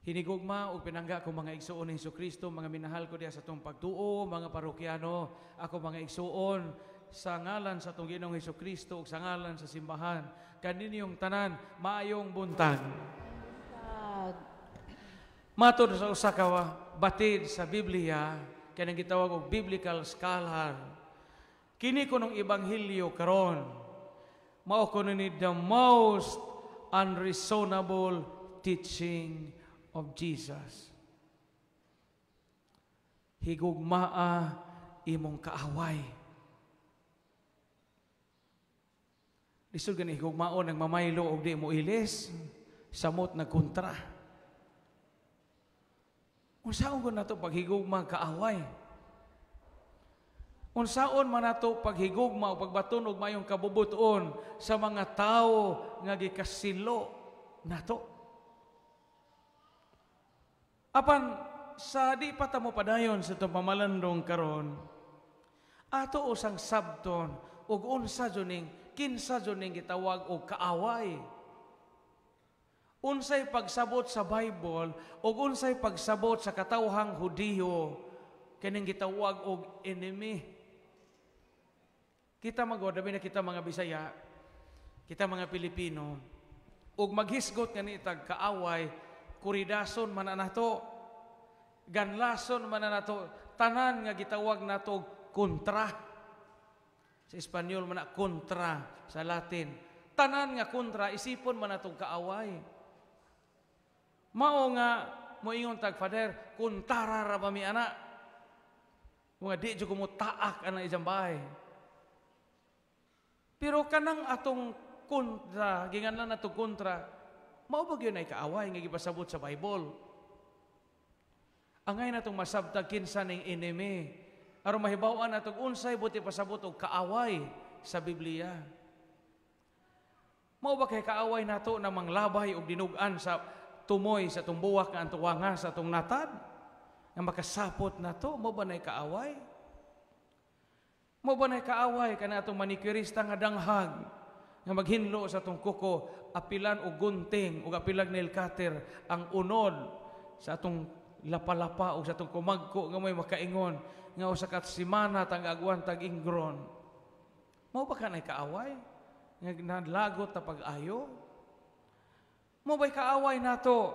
Hinigugma o pinangga ko mga igsuon ni Jesucristo, mga minahal ko diya sa itong pagtuo, mga parokyano, ako mga igsuon, sa ngalan sa itong Ginoong Jesucristo o sa ngalan sa simbahan, kaninyong tanan, maayong buntag. Matod sa usa ka batid sa Biblia, kanang gitawag og biblical scholar, kini ko ng Ebanghelyo karon, mao ko ni the most unreasonable teaching of Jesus. Higugmaa imong kaaway. Lisod gani higugmaon ang mamaylo og di mo ilis, samot nagkontra. Unsaon gud nato paghigugma kaaway? Unsaon man nato paghigugma o pagbaton og mayong kabubuton sa mga tawo nga gikasilo nato? Apan sa di pa ta mo padayon sa itong pamalandong karon, ato usang sabton ug unsa juning kinsa juning gitawag og kaaway. Unsay pagsabot sa Bible ug unsay pagsabot sa katawhang Hudiyo kining gitawag og enemy. Kita magwadabi na kita mga Bisaya, kita mga Pilipino, ug maghisgot nga ni tag kaaway, kuridason man nato, ganlason man nato, tanan nga gitawag nato kontra. Sa Espanyol man na kontra, sa Latin. Tanan nga kontra, isipon man nato kaaway. Mao nga moingon tag Father, kuntara ra ba mi ana? Mga di jud ko mo taak ana ijang bahay. Pero kanang atong kontra, ginganlan nato kontra, mao ba gyud ay kaaway nga gipasabot sa Bible? Angay natong masabtag kinsa ning enemy, aron mahibaw-an natong unsay buti pasabot og kaaway sa Biblia. Mao ba kay kaaway nato na manglabay og dinug-an sa tumoy sa atong buwak nga antuwanga sa atong natad nga makasapot nato? Mao ba nay kaaway? Mao ba nay kaaway kana atong manicurista nga danghag nga maghinlo sa atong kuko, apilan og gunting ug apilag nail cutter ang unod sa atong lapalapa o sa itong kumagko nga may makaingon nga usa ka semana tang agwan tag ingron. Mao ba kanay kaaway nga nalagot ta pag-ayo? Mao ba'y kaaway nato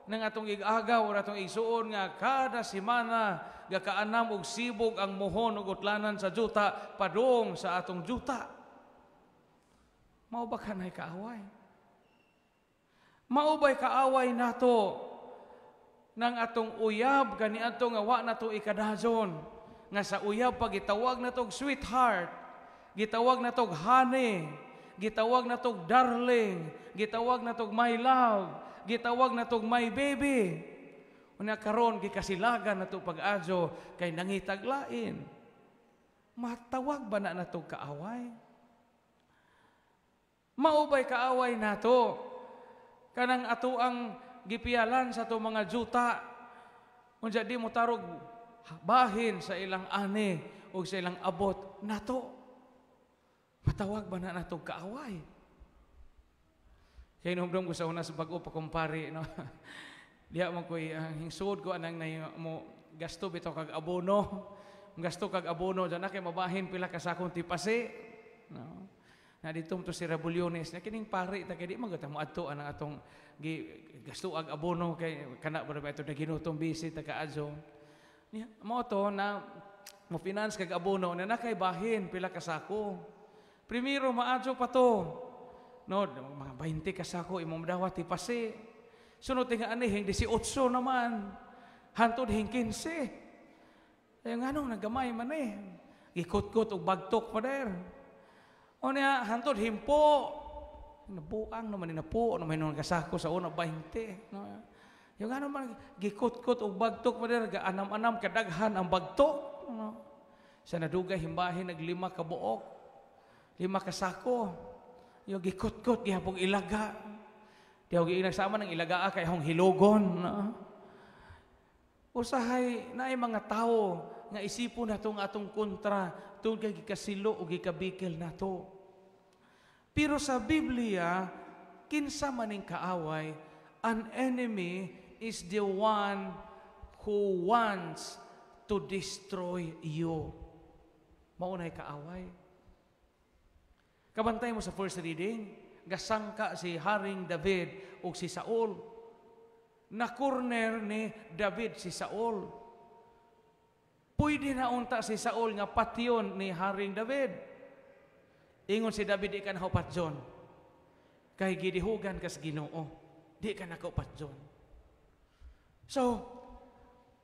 nang atong igagaw o atong isuon nga kada semana gakaanam og sibog ang muhon ug utlanan sa juta padung sa atong juta? Mao ba kanay kaaway? Mao ba'y kaaway nato nang atong uyab kani ato nga wa nato ikadazon, nga sa uyab pa gitawag nato og sweetheart, gitawag nato og honey, gitawag nato og darling, gitawag nato og my love, gitawag nato og my baby. Unya karon gikasilagan nato pag-adyo kay nangitaglain. Matawag ba na nato kaaway? Mao ba'y kaaway nato kanang ato ang gipialan sa itong mga juta, unya di mo tarog bahin sa ilang ani o sa ilang abot nato? Matawag ba na natong kaaway? Kaya inuhumdom ko sa una sa bago pa kumpari, no? Diya mo ko'y hingsud ko anang mo gasto bito kag abono. Gasto kag abono, dyan na kayo mabahin pila ka sakong tipasi. No? Na dito to si Rabulyones, na kining pari, ta kaya di magata mo ato ang atong gasto ag abono, kay kana ba ito na ginutong bisit, taga-adyo. Mo to na mo finance kag abono, na nakay bahin pila ka sako. Primero, maadyo pa to. No, mga 20 ka sako, imong dawat tipasi. Sunod nga anihing 18 naman. Hantod hing 15. Ay nga nung nagamay man eh. Ikot-kot og bagtok pa der. O niya, hantod himpo. Nabuang naman inapo, naman nung kasako sa una 20. No? Yung ano man, gikot-kot og bagtok pa der, anam-anam kadaghan ang bagtok. No? Sa nadugay himbahin, naglima ka buok. 5 kasako. Yung gikot-kot, gihapong ilaga. Di ako ginagsama ng ilaga kay hong hilogon. No? Usahay na ay mga tao nga isipon na itong atong kontra tungkol kay gikasilo o gikabikil na to. Pero sa Biblia, kinsa maning kaaway, an enemy is the one who wants to destroy you. Maunay kaaway. Kabantay mo sa first reading, gasangka si Haring David o si Saul. Na-corner ni David si Saul. Pwede na unta si Saul nga patyon ni Haring David. Ingon si David, di ka na patyon. Kay gidihugan kas Ginoo, di ka na patyon. So,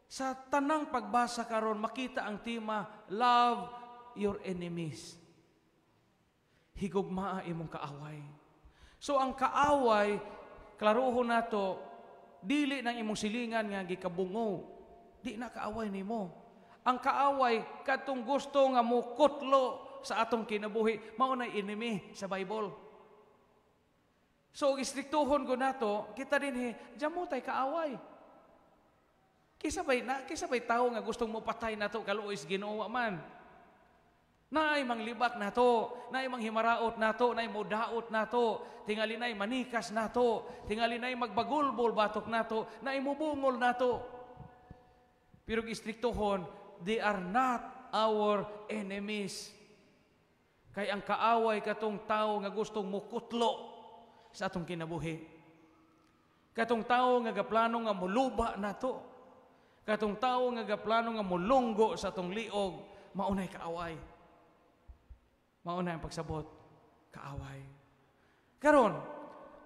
sa tanang pagbasa karon makita ang tema, love your enemies. Higugmaa imong kaaway. So, ang kaaway, klaruhon nato, dili ng imong silingan nga gikabungo. Di na kaaway nimo. Ang kaaway, katong gusto nga mukutlo sa atong kinabuhi, maunay enemy sa Bible. So, istriktuhon ko nato, kita din diyan mo tay kaaway. Kisa ba'y tao nga gustong mo patay nato kaluoy Ginoo man. Naay manglibak nato, naay manghimaraot nato, naay mudaot nato, tingali naay manikas nato, tingali naay magbagulbol batok nato, naay mubungol nato. Pero istriktuhon, they are not our enemies. Kay ang kaaway katong tao nga gustong mukutlo sa atong kinabuhi. Katong tao nga gaplano nga muluba nato. Katong tao nga gaplano nga mulunggo sa atong liog, maunay kaaway. Maunay ang pagsabot, kaaway. Karon,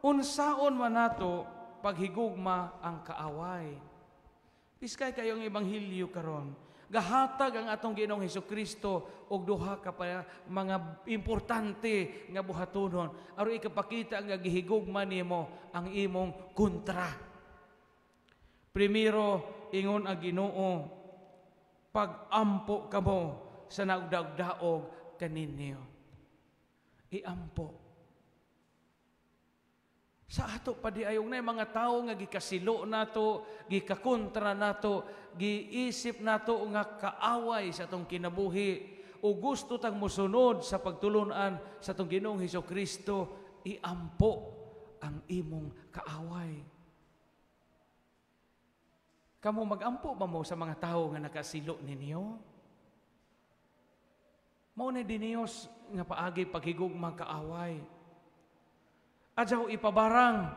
unsaon man nato paghigugma ang kaaway. Piskay kayong ebanghelyo karon. Gahatag ang atong Ginoong Hesukristo og duha ka pa mga importante nga buhatonon aron ikapakita nga gihigugma nimo ang imong kontra. Primero, ingon ang Ginoo, pag-ampo kamo sa naugdaog-daog kaninyo. Iampo. Sa ato pa di ayong na mga tao nga gikasilo nato, gikakontra nato, giisip nato nga kaaway sa atong kinabuhi o gusto tang musunod sa pagtulunan sa atong Ginoong Hesukristo, iampo ang imong kaaway. Kamu mag-ampo ba mo sa mga tao nga nakasilo ninyo? Mao na diniyos nga paagi paghigugma kaaway. Adyaw ipabarang.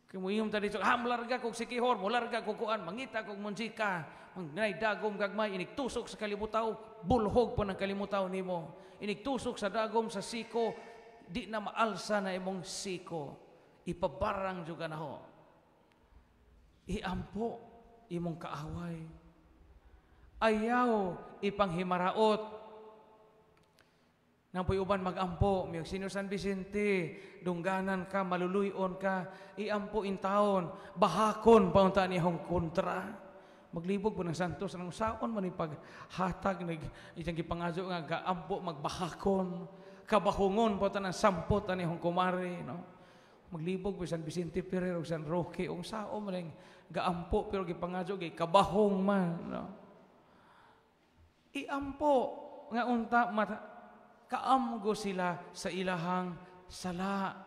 Kimuyom ta dito, mularga kog sikihor, mularga kog kuan, mangita kog munsika, mangnay dagom gagmay, inigtusok sa kalimutaw, bulhog po ng kalimutaw nimo. Inigtusok sa dagom sa siko, di na maalsa na imong siko. Ipabarang juga na ho. Iampo imong kaaway. Ayaw ipanghimaraot. Nang po'y uban mag-ampo, miyag Senior San Vicente, dungganan ka, maluluyon ka, iampo in taon, bahakon paunta niyahong kontra. Maglibog po ng Santos, anong saon man ipaghatag, isang ipangazo nga, gaampo magbahakon, kabahungon po ng sampot niyahong kumari, no? Maglibog po San Vicente Ferrer, o San Roque, o saon man yung gaampo, pero ipangazo, kabahong man, no? Iampo, nga unta, kaamgo sila sa ilahang sala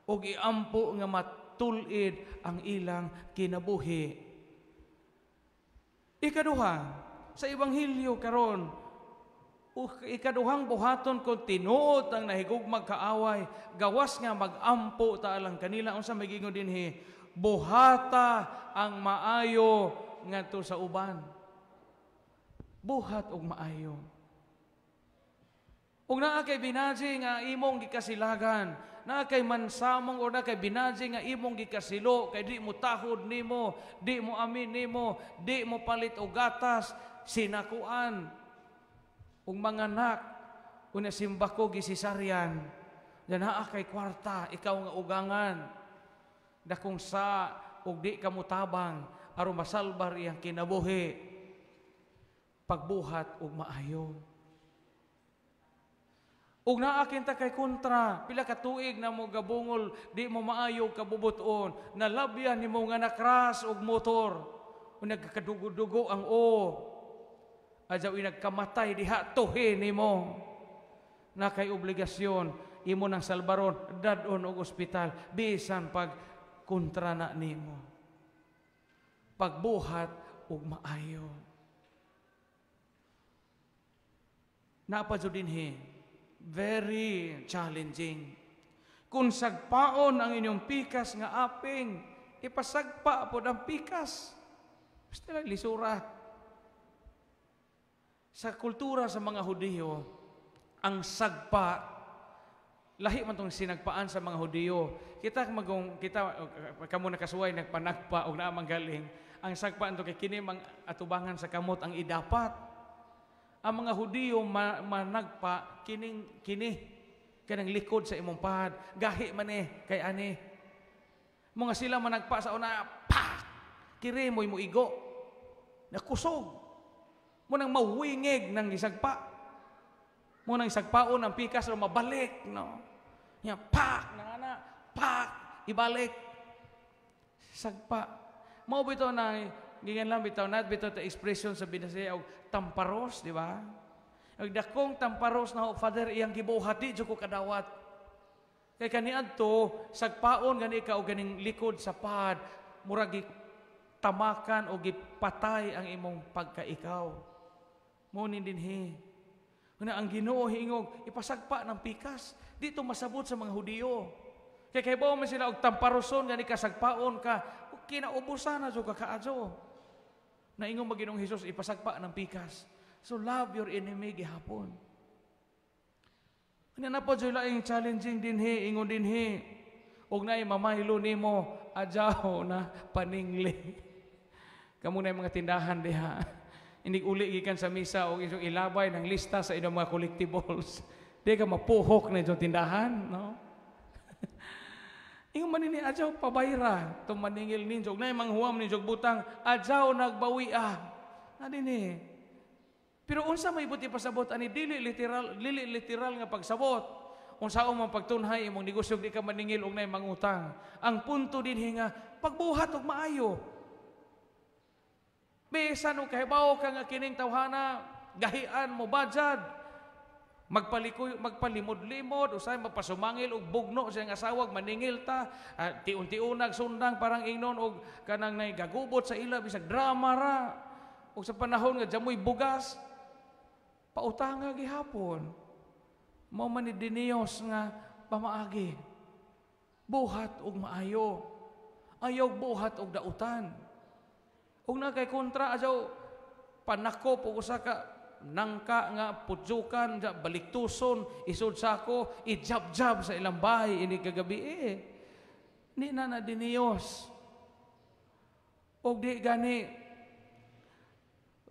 o giampo nga matulid ang ilang kinabuhi. Ikaduha, sa ebanghelyo karon, ikaduhang buhaton kung tinuod ang nahigugmag kaaway, gawas nga magampo ta alang kanila unsa magiingon dinhi, buhata ang maayo ngadto sa uban. Buhat og maayo. Ug naa kay binaji nga imong gikasilagan, naa kay mansamong o naa kay binaji nga imong gikasilo, kay di mo tahod nimo, di mo amin nimo, di mo palit og gatas, sinakuan. Ug mga anak, una simba ko gisisaryan, yan naa kay kwarta, ikaw nga ugangan, dakong sa ug di ka mutabang, aron masalbar iyang kinabuhi, pagbuhat ug maayo. Ug naakin ta kay kontra, pila ka tuig na mo gabungol, di mo maayo kabubuton, nalabyan nimo nga nakras og motor, o nagkadugo-dugo ang adyaw nagkamatay diha tuhi nimo. Na kay obligasyon imo nang salbaron dadon og ospital bisan pag kontra na nimo. Pagbuhat ug maayo. Napadyo dinhi, very challenging. Kung sagpaon ang inyong pikas nga aping, ipasagpa po ang pikas. Basta lang lisurat. Sa kultura sa mga Hudiyo, ang sagpa, lahi man itong sinagpaan sa mga Hudiyo. Kita kamo nakasuway, nagpanagpa o naamang galing, ang sagpaan ito kay kini mang atubangan sa kamot ang idapat. Ang mga Hudiyo managpa kini kanang likod sa imong pahad, gahi man kay ani. Mga sila managpa sa una, pak! Kiri mo'y mo igo. Nakusog. Mo nang mawingig ng isagpa. Mo nang isagpaon ang pikas o mabalik, no? Nya pak nangana, pak ibalik. Sagpa. Mao bitaw na gingan lang bitaw nat bitaw ta expression sa Binasaya og tamparos, di ba? Ang dakong tamparos na Father iyang gibuhat di jud ko kadawat. Kay kaniadto sagpaon gani ka og ganing likod sa pad murag tamakan o gipatay ang imong pagkaikaw. Mo ni dinhi. Una ang Ginoo hingog ipasagpa ng pikas. Dito masabot sa mga Hudiyo. Kay kaybaw man sila og tamparoson gani ka sagpaon ka kinaubusan na jud ka kaadyo. Na ingong Ginoong Hesus ipasagpa ng pikas. So love your enemy gihapon. Ano na po sila yung challenging dinhi, ingon dinhi. Og na mamaylo nimo adyaw na paningli. Kamu na yung mga tindahan diha. Hindi uli gikan sa misa o isong ilabay ng lista sa inyong mga collectibles. Di ka mapuhok na itong tindahan, no? Ingon man ni adyaw pabayra itong maningil ninyo. Na yung manghuam ninyo butang, adyaw nagbawi Na dinhi. Pero unsa may buti pasabot ani dili literal nga pagsabot. Unsa man pagtunhay imong negosyo di ka maningil og nay mangutang. Ang punto dinhi nga pagbuhat og maayo. Bisan og kahibaw ka nga kining tawhana gahian mo budget. Magpalimod-limod usay magpasumangil og bugno sa asawag maningil ta tiun-tiunag sundang parang ingnon og kanang nay gagubot sa ila bisag drama ra. Og sa panahon nga jamoy bugas pautanga gihapon. Mao man ni Dinios nga pamaagi. Buhat og maayo. Ayaw buhat og dautan. Og na kay kontra adyaw panakop og usa ka nangka nga pudjukan baliktuson isud sako ijab-jab sa ilang bahay ini kagabi ni na Dinios. Og di gani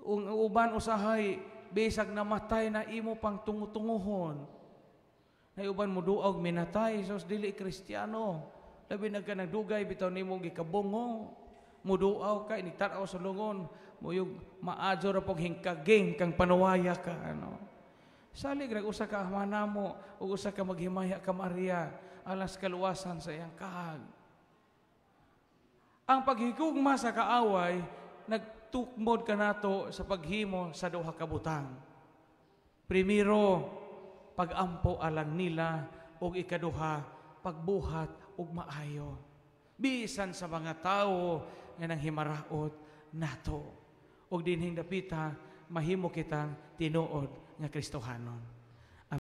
uban usahay bisag namatay na imo pang tungutunguhon. Na uban mo duog minatay sos dili Kristiyano. Labi nagkanagdugay bitaw nimo gikabungo. Muduaw ka ini tanaw sa lungon, muyog maadyo ra pog hingkaging kang panuwaya ka ano. Salig rag usa ka manamo ug usa ka maghimaya ka Maria alas kaluwasan sa iyang kahag. Ang paghigugma sa kaaway nagtukmod kanato sa paghimo sa duha ka butang. Primero, pagampo alang nila ug ikaduha, pagbuhat ug maayo. Bisan sa mga tao nga nang himaraot nato. Og dinhing dapita mahimo kitang tinuod nga Kristohanon.